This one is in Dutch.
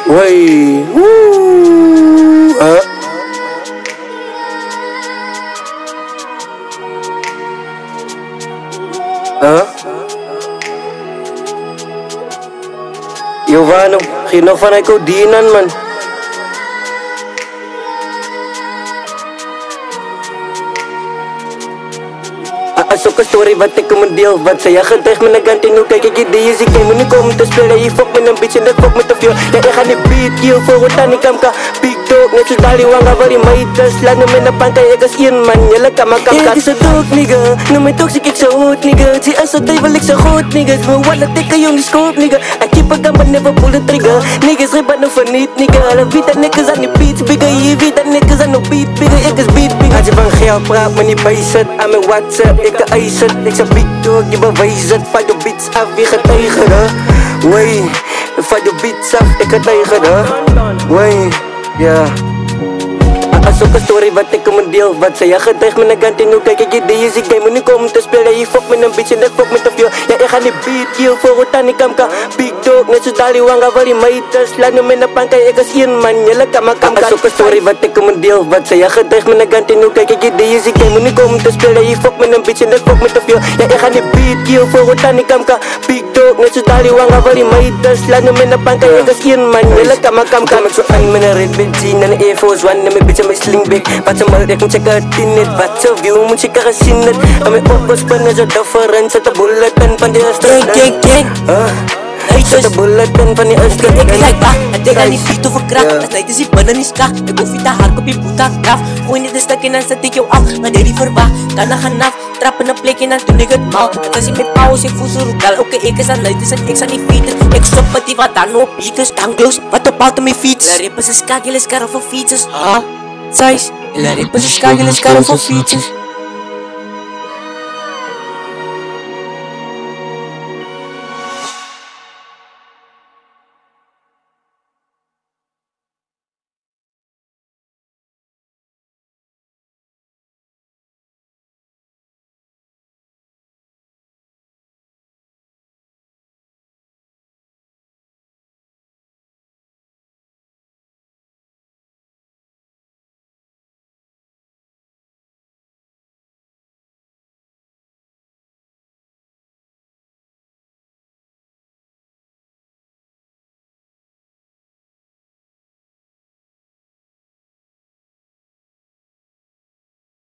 Way, woo, Giovanno, ginaw van ikaw dinan man. Asok ka story, wat ik kom een deel. Wat zei je gedrag met een ganting, hoe kijk ik ideeën. Ik kan me niet komen te spelen, je fuck met een bitch en dat fuck met te veel. Ja, ik ga niet beat, kill voor wat aan ik kan ka. Big dog, net zoals Dali Wanga, waar je mij tas. Laat me met een panka, ik als één man. Je lekker maar kan ka. Ik is een dog, nigga. Noem me toxic, ik zo hot, nigga. Zie als een duivel, ik zo goed, nigga. Maar wat laat ik een jongen scope, nigga. I keep a gun, but never pull the trigger. Niggas rippen no van niet, nigga. La vida niggas aan die beats, bigger. Je vida niggas aan no beat, bigger. Ik is beat, bigger. Als je van geld praat, maar niet bijzet. Aan mijn WhatsApp, ik kan eisen. Ik zeg big dog, je bewijs het. Van de beats af, je gaat tegen, Way, van de beats af, ik ga tegen, Way, yeah. Asok een story, wat ik kom een deel. Wat zei je gedrag met een ganting, hoe kijk ik ideeën. Ik kan me niet komen te spelen, je fuck met een bitch en dat fuck met te veel. Ja, ik ga niet beat, kill voor wat aan ik kan ka. Big dog, net zoals Dali Wanga, waar je mij tas. Laat me met een panka, ik als één man. Je lekker maar kan ka. Asok een story, wat ik kom een deel. Wat zei je gedrag met een ganting, hoe kijk ik ideeën. Ik kan me niet komen te spelen, je fuck met een bitch en dat fuck met te veel. Ja, ik ga niet beat, kill voor wat aan ik kan ka. Big dog, net zoals Dali Wanga, waar je mij tas. Laat me met een panka, ik als één man. Je lekker maar kan ka. Ik zo aan met een red bitch, en een Air Force One. En mijn bitch en mijn slingbag. Wat ze mal, ik moet checken het in het. Wat ze view, moet checken gezien het. En mijn opgespannen, zo different. Zet de bulletin van die eerste. Zet de bulletin van die eerste. Ik like ba, het ik aan die fiets over kracht. Het lijkt is die bannen is kak. Ik hoef niet te hard op je boeta graf. Gooi niet de stuk in en zet ik jou af. Maar dit die verwacht, kan er gaan af. Trappen een plekje en toen ik het mal. Het is in mijn pauze, ik voel zo roekal. Oké, ik is aan luiders en ik zijn die fietsen. Ik stop met die wat dan op beaters. Tangloos, wat op auto mijn fiets. La rippen is kak, jullie skarren voor fietsers. Sais, la rippen is kak, jullie skarren voor fietsers.